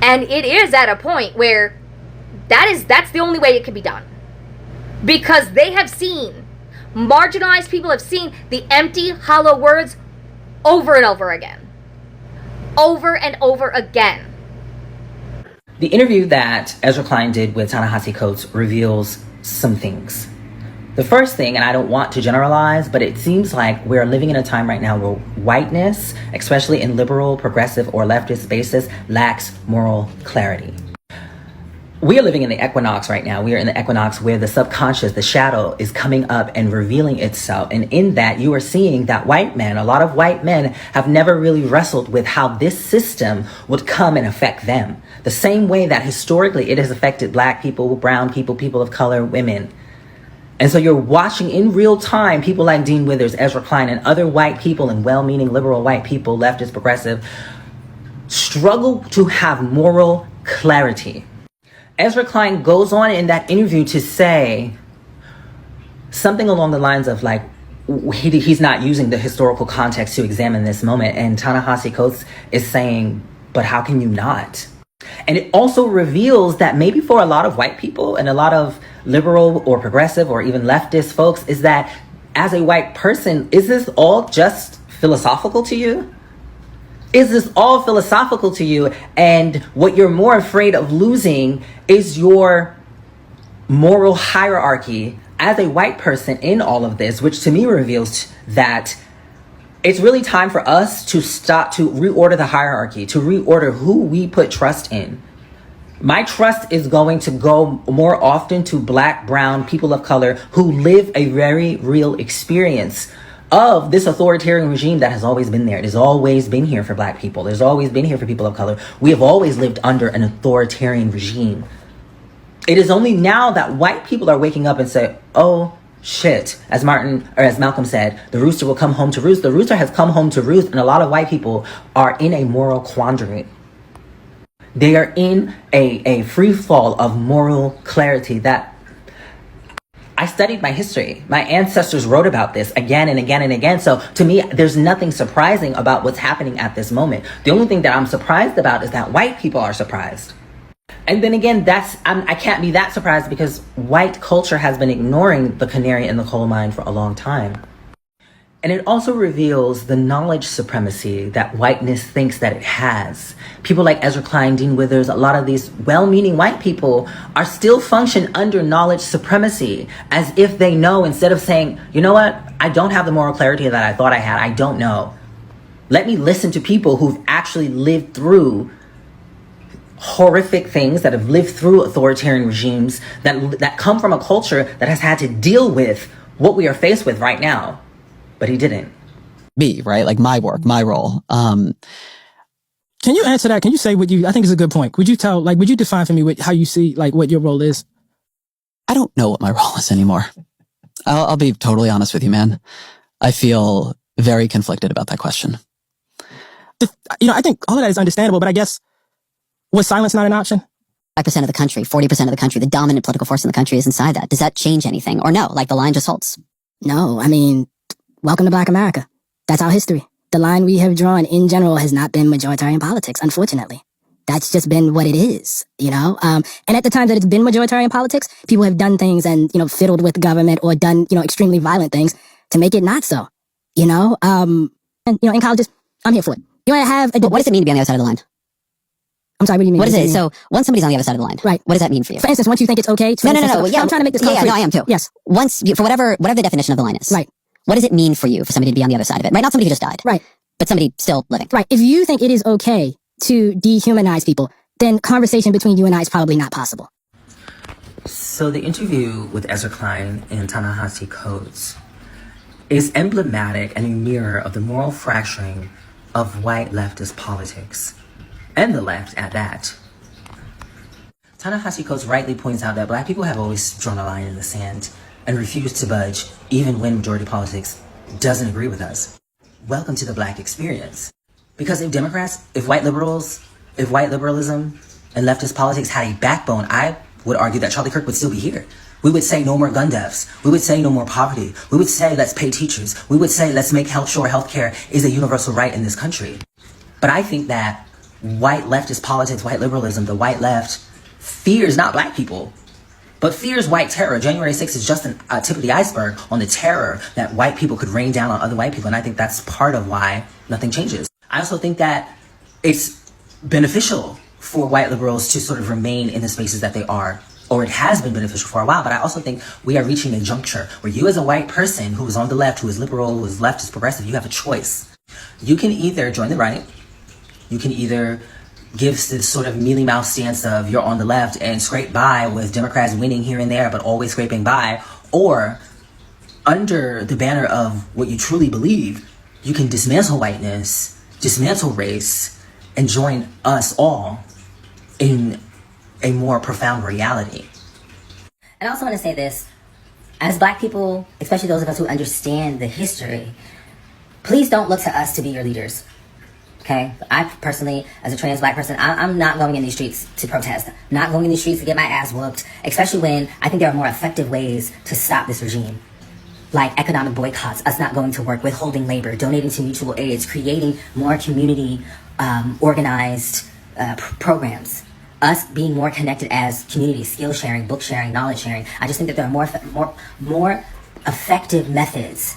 And it is at a point where that's the only way it can be done. Because they have seen, marginalized people have seen the empty, hollow words over and over again. Over and over again. The interview that Ezra Klein did with Ta-Nehisi Coates reveals some things. The first thing, and I don't want to generalize, but it seems like we're living in a time right now where whiteness, especially in liberal, progressive, or leftist spaces, lacks moral clarity. We are living in the equinox right now. We are in the equinox where the subconscious, the shadow, is coming up and revealing itself. And in that, you are seeing that white men, a lot of white men, have never really wrestled with how this system would come and affect them. The same way that historically it has affected black people, brown people, people of color, women. And so you're watching in real time people like Dean Withers, Ezra Klein, and other white people and well-meaning liberal white people, leftist, progressive, struggle to have moral clarity. Ezra Klein goes on in that interview to say something along the lines of he's not using the historical context to examine this moment. And Ta-Nehisi Coates is saying, but how can you not? And it also reveals that maybe for a lot of white people and a lot of liberal or progressive or even leftist folks is that as a white person, is this all just philosophical to you? Is this all philosophical to you? And what you're more afraid of losing is your moral hierarchy as a white person in all of this, which to me reveals that it's really time for us to stop, to reorder the hierarchy, to reorder who we put trust in. My trust is going to go more often to Black, brown, people of color who live a very real experience of this authoritarian regime that has always been there. It has always been here for Black people. There's always been here for people of color. We have always lived under an authoritarian regime. It is only now that white people are waking up and say, oh, shit, as Malcolm said, the rooster will come home to roost. The rooster has come home to roost, and a lot of white people are in a moral quandary. They are in a free fall of moral clarity that I studied my history. My ancestors wrote about this again and again and again. So to me, there's nothing surprising about what's happening at this moment. The only thing that I'm surprised about is that white people are surprised. And then again, I can't be that surprised because white culture has been ignoring the canary in the coal mine for a long time. And it also reveals the knowledge supremacy that whiteness thinks that it has. People like Ezra Klein, Dean Withers, a lot of these well-meaning white people are still function under knowledge supremacy as if they know, instead of saying, you know what, I don't have the moral clarity that I thought I had. I don't know. Let me listen to people who've actually lived through horrific things, that have lived through authoritarian regimes, that come from a culture that has had to deal with what we are faced with right now. But he didn't. Me, right? Like my work, my role. Can you answer that? Can you say I think it's a good point. Would you define for me how you see, like, what your role is? I don't know what my role is anymore. I'll be totally honest with you, man. I feel very conflicted about that question. I think all of that is understandable, but I guess, was silence not an option? 5% of the country, 40% of the country, the dominant political force in the country is inside that. Does that change anything? Or no, like the line just holds? No, I mean, welcome to Black America. That's our history. The line we have drawn in general has not been majoritarian politics, unfortunately. That's just been what it is, And at the time that it's been majoritarian politics, people have done things and, fiddled with government or done, extremely violent things to make it not so, And, in colleges, I'm here for it. You want to have what does it mean to be on the other side of the line? I'm sorry, what do you mean? What is it? So once somebody's on the other side of the line, right? What does that mean for you? For instance, once you think it's okay. No. Yeah, I'm trying to make this concrete. Yeah, no, I am too. Yes. Once, for whatever the definition of the line is. Right. What does it mean for you for somebody to be on the other side of it? Right? Not somebody who just died. Right. But somebody still living. Right. If you think it is okay to dehumanize people, then conversation between you and I is probably not possible. So the interview with Ezra Klein and Ta-Nehisi Coates is emblematic and a mirror of the moral fracturing of white leftist politics. And the left at that. Ta-Nehisi Coates rightly points out that Black people have always drawn a line in the sand and refused to budge even when majority politics doesn't agree with us. Welcome to the Black experience. Because if white liberalism and leftist politics had a backbone, I would argue that Charlie Kirk would still be here. We would say no more gun deaths. We would say no more poverty. We would say let's pay teachers. We would say let's make sure healthcare is a universal right in this country. But I think that white leftist politics, white liberalism, the white left fears not Black people, but fears white terror. January 6th is just a tip of the iceberg on the terror that white people could rain down on other white people. And I think that's part of why nothing changes. I also think that it's beneficial for white liberals to sort of remain in the spaces that they are, or it has been beneficial for a while. But I also think we are reaching a juncture where you as a white person who is on the left, who is liberal, who is leftist, progressive, you have a choice. You can either join the right, you can either give this sort of mealy-mouthed stance of you're on the left and scrape by with Democrats winning here and there, but always scraping by, or under the banner of what you truly believe, you can dismantle whiteness, dismantle race, and join us all in a more profound reality. And I also want to say this, as Black people, especially those of us who understand the history, please don't look to us to be your leaders. Okay, I personally, as a trans Black person, I'm not going in these streets to protest. Not going in these streets to get my ass whooped, especially when I think there are more effective ways to stop this regime. Like economic boycotts, us not going to work, withholding labor, donating to mutual aids, creating more community organized programs. us being more connected as community, skill sharing, book sharing, knowledge sharing. I just think that there are more effective methods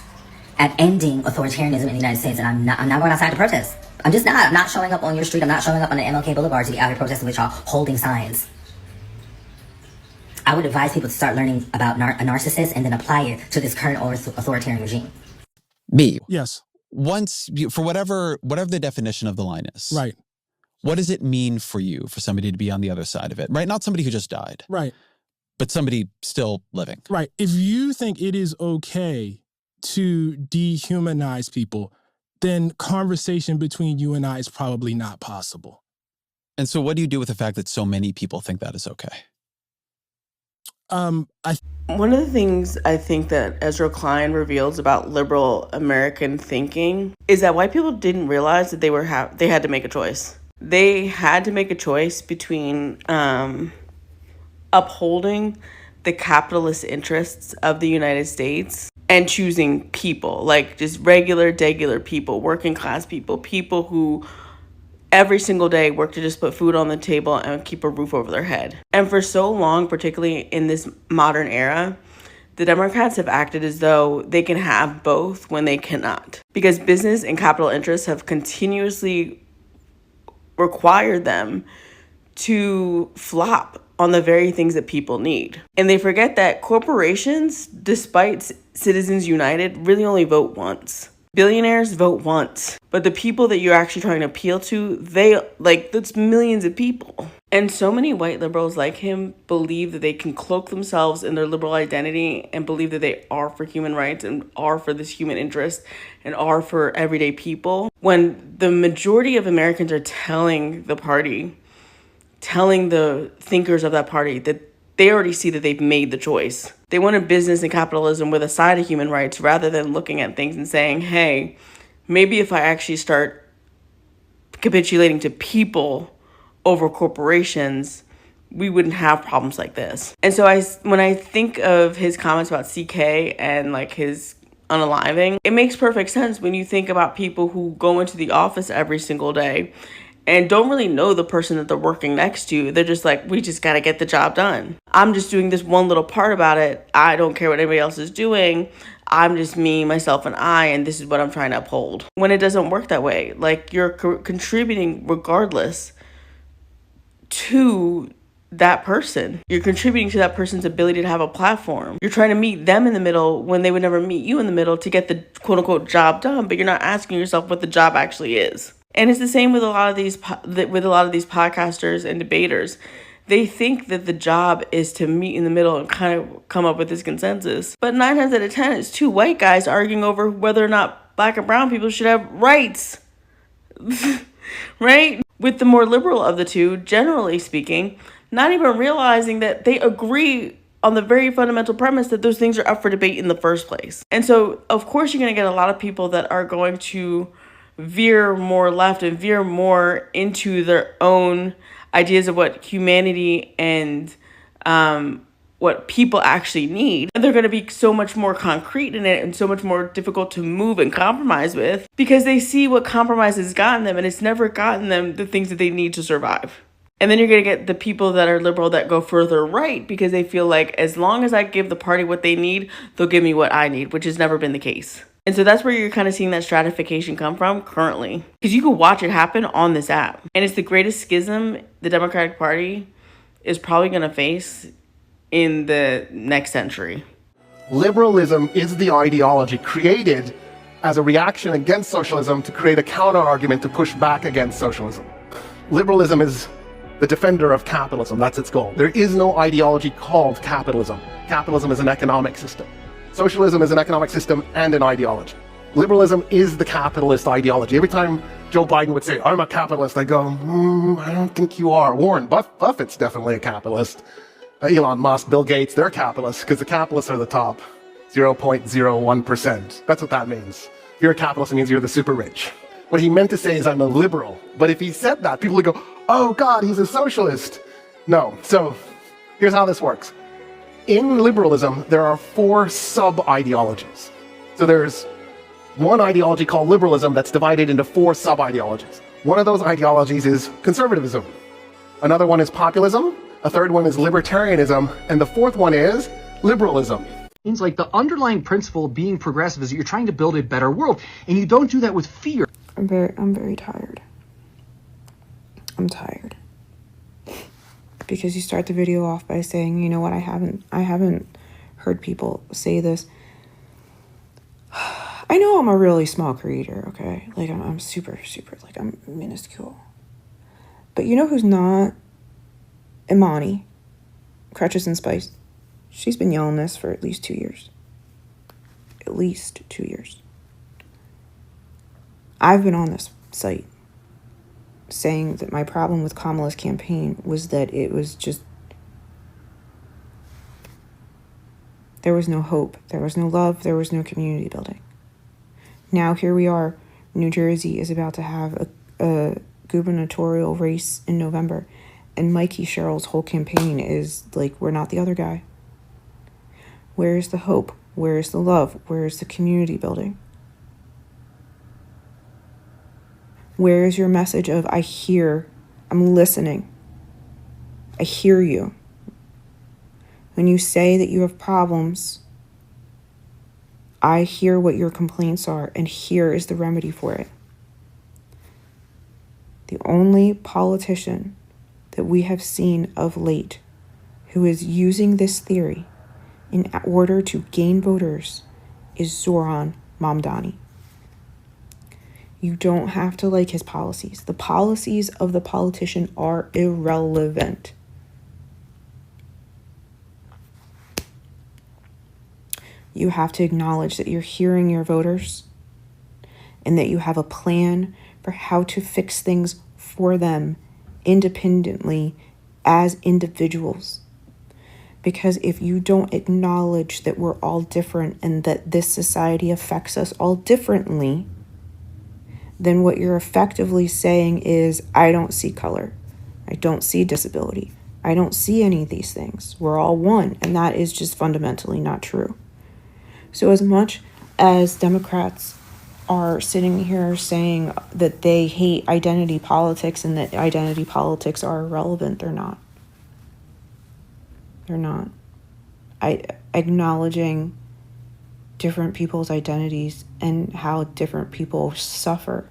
at ending authoritarianism in the United States, and I'm not going outside to protest. I'm just not. I'm not showing up on your street. I'm not showing up on the MLK Boulevard to be out here protesting with y'all holding signs. I would advise people to start learning about a narcissist and then apply it to this current authoritarian regime. B. Yes. Once for whatever the definition of the line is. Right. What does it mean for you for somebody to be on the other side of it? Right? Not somebody who just died. Right. But somebody still living. Right. If you think it is okay to dehumanize people, then conversation between you and I is probably not possible. And so what do you do with the fact that so many people think that is okay? One of the things I think that Ezra Klein reveals about liberal American thinking is that white people didn't realize that they had to make a choice. They had to make a choice between upholding the capitalist interests of the United States and choosing people, like just regular, degular people, working class people, people who every single day work to just put food on the table and keep a roof over their head. And for so long, particularly in this modern era, the Democrats have acted as though they can have both when they cannot. Because business and capital interests have continuously required them to flop on the very things that people need. And they forget that corporations, despite Citizens United, really only vote once. Billionaires vote once, but the people that you're actually trying to appeal to, that's millions of people. And so many white liberals like him believe that they can cloak themselves in their liberal identity and believe that they are for human rights and are for this human interest and are for everyday people, when the majority of Americans are telling the thinkers of that party that they already see that they've made the choice. They want a business and capitalism with a side of human rights rather than looking at things and saying, hey, maybe if I actually start capitulating to people over corporations, we wouldn't have problems like this. And so when I think of his comments about CK and like his unaliving, it makes perfect sense when you think about people who go into the office every single day and don't really know the person that they're working next to. They're just like, we just got to get the job done. I'm just doing this one little part about it. I don't care what anybody else is doing. I'm just me, myself, and I, and this is what I'm trying to uphold. When it doesn't work that way, like you're contributing regardless to that person. You're contributing to that person's ability to have a platform. You're trying to meet them in the middle when they would never meet you in the middle to get the quote unquote job done, but you're not asking yourself what the job actually is. And it's the same with a lot of these podcasters and debaters. They think that the job is to meet in the middle and kind of come up with this consensus. But 9 times out of 10, it's two white guys arguing over whether or not black and brown people should have rights. Right? With the more liberal of the two, generally speaking, not even realizing that they agree on the very fundamental premise that those things are up for debate in the first place. And so, of course, you're going to get a lot of people that are going to veer more left and veer more into their own ideas of what humanity and what people actually need. And they're going to be so much more concrete in it and so much more difficult to move and compromise with because they see what compromise has gotten them, and it's never gotten them the things that they need to survive. And then you're going to get the people that are liberal that go further right because they feel like as long as I give the party what they need, they'll give me what I need, which has never been the case. And so that's where you're kind of seeing that stratification come from currently. Because you can watch it happen on this app. And it's the greatest schism the Democratic Party is probably going to face in the next century. Liberalism is the ideology created as a reaction against socialism to create a counter-argument to push back against socialism. Liberalism is the defender of capitalism. That's its goal. There is no ideology called capitalism. Capitalism is an economic system. Socialism is an economic system and an ideology. Liberalism is the capitalist ideology. Every time Joe Biden would say, I'm a capitalist, I go, I don't think you are. Warren Buffett's definitely a capitalist. Elon Musk, Bill Gates, they're capitalists because the capitalists are the top 0.01%. That's what that means. If you're a capitalist, it means you're the super rich. What he meant to say is I'm a liberal. But if he said that, people would go, oh God, he's a socialist. No. So here's how this works. In liberalism, there are 4 sub-ideologies. So there's one ideology called liberalism that's divided into 4 sub-ideologies. One of those ideologies is conservatism. Another one is populism. A third one is libertarianism. And the fourth one is liberalism. Seems like the underlying principle of being progressive is that you're trying to build a better world, and you don't do that with fear. I'm very tired. I'm tired. Because you start the video off by saying, you know what, I haven't heard people say this. I know I'm a really small creator, okay? Like I'm super, like I'm minuscule. But you know who's not? Imani, Crutches and Spice. She's been yelling this for at least 2 years. At least 2 years. I've been on this site saying that my problem with Kamala's campaign was that it was just, there was no hope, there was no love, there was no community building. Now here we are, New Jersey is about to have a gubernatorial race in November, and Mikey Sherrill's whole campaign is like, we're not the other guy. Where is the hope? Where is the love? Where is the community building? Where is your message of, I hear, I'm listening, I hear you? When you say that you have problems, I hear what your complaints are, and here is the remedy for it. The only politician that we have seen of late who is using this theory in order to gain voters is Zoran Mamdani. You don't have to like his policies. The policies of the politician are irrelevant. You have to acknowledge that you're hearing your voters and that you have a plan for how to fix things for them independently as individuals. Because if you don't acknowledge that we're all different and that this society affects us all differently, then what you're effectively saying is, I don't see color. I don't see disability. I don't see any of these things. We're all one, and that is just fundamentally not true. So as much as Democrats are sitting here saying that they hate identity politics and that identity politics are irrelevant, they're not. They're not. Acknowledging different people's identities and how different people suffer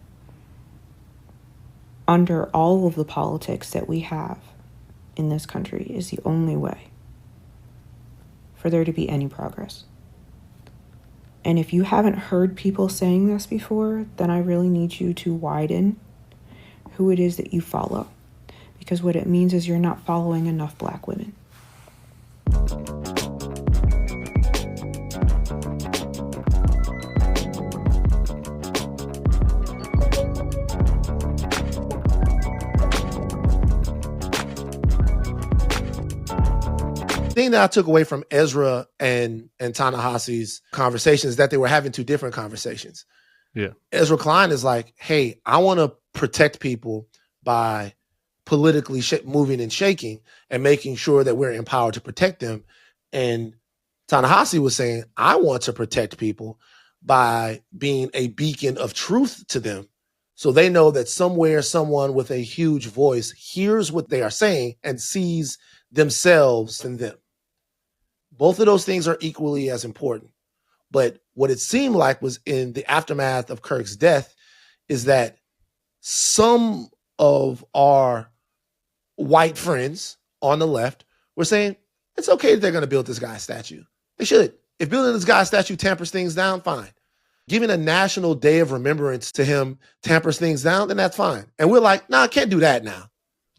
under all of the politics that we have in this country is the only way for there to be any progress. And if you haven't heard people saying this before, then I really need you to widen who it is that you follow. Because what it means is you're not following enough Black women. The thing that I took away from Ezra and Ta-Nehisi's conversations is that they were having two different conversations. Yeah. Ezra Klein is like, hey, I want to protect people by politically moving and shaking and making sure that we're empowered to protect them. And Ta-Nehisi was saying, I want to protect people by being a beacon of truth to them. So they know that somewhere, someone with a huge voice hears what they are saying and sees themselves in them. Both of those things are equally as important. But what it seemed like was in the aftermath of Kirk's death is that some of our white friends on the left were saying, it's okay that they're going to build this guy's statue. They should. If building this guy's statue tampers things down, fine. Giving a national day of remembrance to him tampers things down, then that's fine. And we're like, nah, I can't do that now.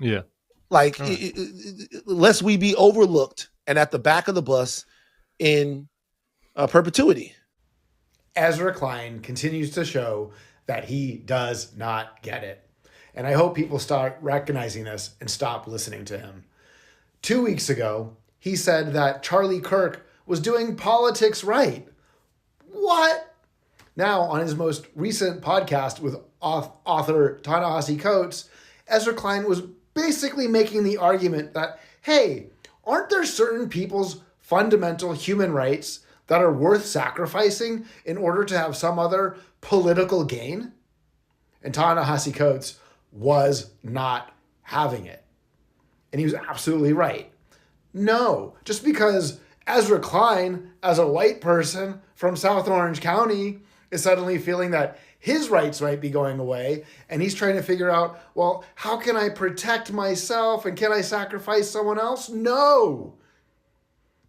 Yeah. Like, lest we be overlooked and at the back of the bus in perpetuity. Ezra Klein continues to show that he does not get it. And I hope people start recognizing this and stop listening to him. 2 weeks ago, he said that Charlie Kirk was doing politics right. What? Now, on his most recent podcast with author Ta-Nehisi Coates, Ezra Klein was basically making the argument that, hey, aren't there certain people's fundamental human rights that are worth sacrificing in order to have some other political gain? And Ta-Nehisi Coates was not having it. And he was absolutely right. No, just because Ezra Klein, as a white person from South Orange County, is suddenly feeling that his rights might be going away, and he's trying to figure out, well, how can I protect myself, and can I sacrifice someone else? No!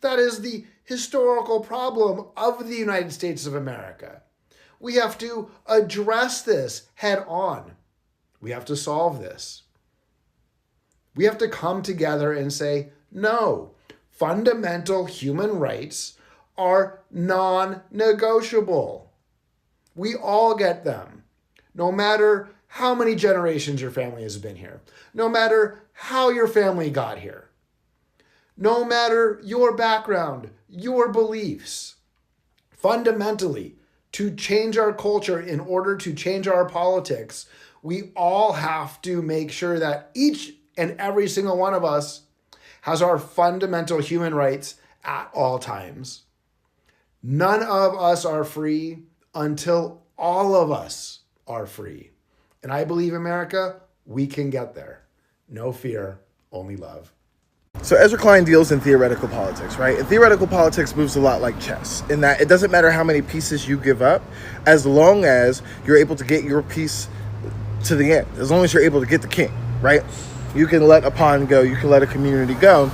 That is the historical problem of the United States of America. We have to address this head on. We have to solve this. We have to come together and say, no, fundamental human rights are non-negotiable. We all get them, no matter how many generations your family has been here, no matter how your family got here, no matter your background, your beliefs. Fundamentally, to change our culture in order to change our politics, we all have to make sure that each and every single one of us has our fundamental human rights at all times. None of us are free until all of us are free. And I believe, America, we can get there. No fear, only love. So Ezra Klein deals in theoretical politics, right? And theoretical politics moves a lot like chess, in that it doesn't matter how many pieces you give up, as long as you're able to get your piece to the end, as long as you're able to get the king, right? You can let a pawn go, you can let a community go,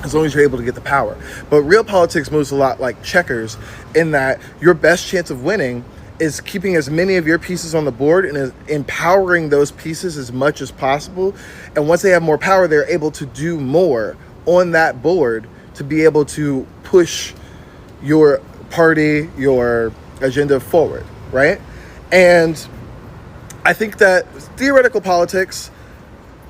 as long as you're able to get the power. But real politics moves a lot like checkers, in that your best chance of winning is keeping as many of your pieces on the board and empowering those pieces as much as possible. And once they have more power, they're able to do more on that board to be able to push your party, your agenda forward, right? And I think that theoretical politics,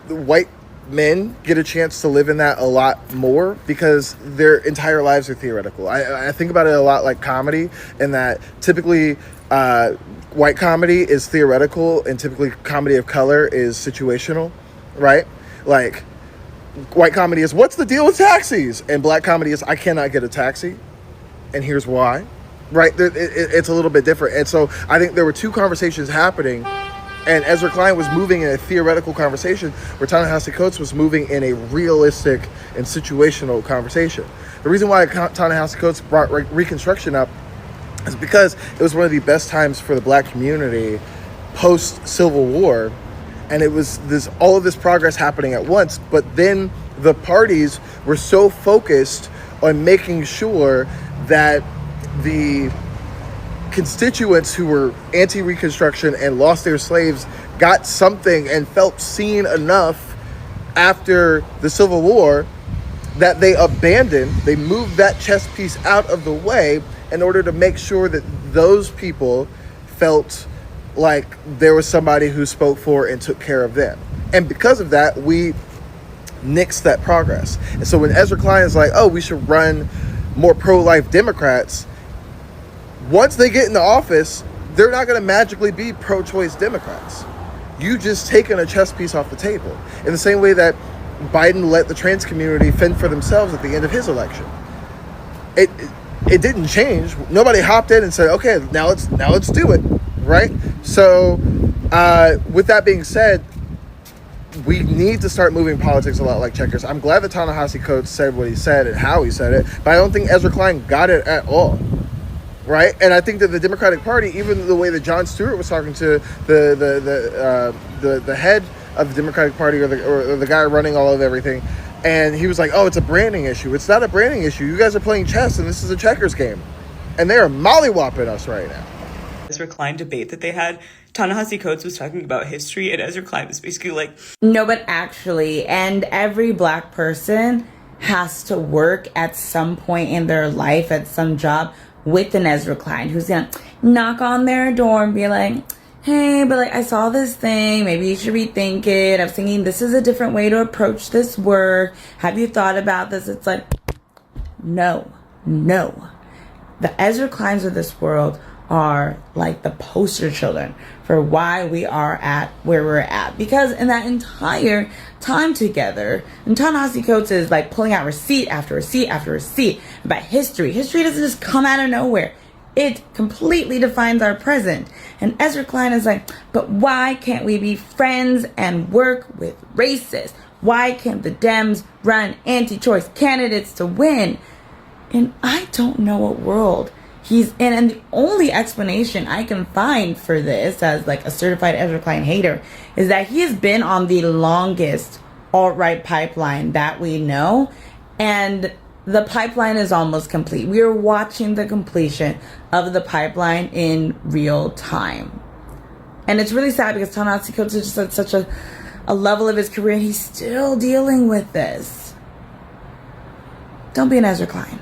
the white men get a chance to live in that a lot more because their entire lives are theoretical. I think about it a lot like comedy, in that typically white comedy is theoretical and typically comedy of color is situational, right? Like white comedy is, what's the deal with taxis? And black comedy is, I cannot get a taxi, and here's why, right? It's a little bit different. And so I think there were two conversations happening, and Ezra Klein was moving in a theoretical conversation where Ta-Nehisi Coates was moving in a realistic and situational conversation. The reason why Ta-Nehisi Coates brought Reconstruction up is because it was one of the best times for the black community post-Civil War, and it was all of this progress happening at once, but then the parties were so focused on making sure that the constituents who were anti-Reconstruction and lost their slaves got something and felt seen enough after the Civil War that they moved that chess piece out of the way in order to make sure that those people felt like there was somebody who spoke for and took care of them. And because of that, we nixed that progress. And so when Ezra Klein is like, oh, we should run more pro-life Democrats, once they get into office, they're not going to magically be pro-choice Democrats. You just taken a chess piece off the table. In the same way that Biden let the trans community fend for themselves at the end of his election. It didn't change. Nobody hopped in and said, okay, now let's do it, right? So with that being said, we need to start moving politics a lot like checkers. I'm glad that Ta-Nehisi Coates said what he said and how he said it, but I don't think Ezra Klein got it at all. Right, and I think that the Democratic Party, even the way that Jon Stewart was talking to the head of the Democratic Party or the guy running all of everything, and he was like, "Oh, it's a branding issue. It's not a branding issue. You guys are playing chess, and this is a checkers game, and they are mollywopping us right now." Ezra Klein debate that they had, Ta-Nehisi Coates was talking about history, and Ezra Klein was basically like, "No, but actually, and every black person has to work at some point in their life at some job." With an Ezra Klein who's gonna knock on their door and be like, hey, but like I saw this thing, maybe you should rethink it. I'm thinking this is a different way to approach this work. Have you thought about this? It's like, no. The Ezra Kleins of this world are like the poster children for why we are at where we're at. Because in that entire time together, and Ta-Nehisi Coates is like pulling out receipt after receipt after receipt about history. History doesn't just come out of nowhere. It completely defines our present. And Ezra Klein is like, but why can't we be friends and work with racists? Why can't the Dems run anti-choice candidates to win? And I don't know what world he's in. And the only explanation I can find for this, as like a certified Ezra Klein hater, is that he has been on the longest alt-right pipeline that we know. And the pipeline is almost complete. We are watching the completion of the pipeline in real time. And it's really sad because Ta-Nehisi Coates is just at such a level of his career and he's still dealing with this. Don't be an Ezra Klein.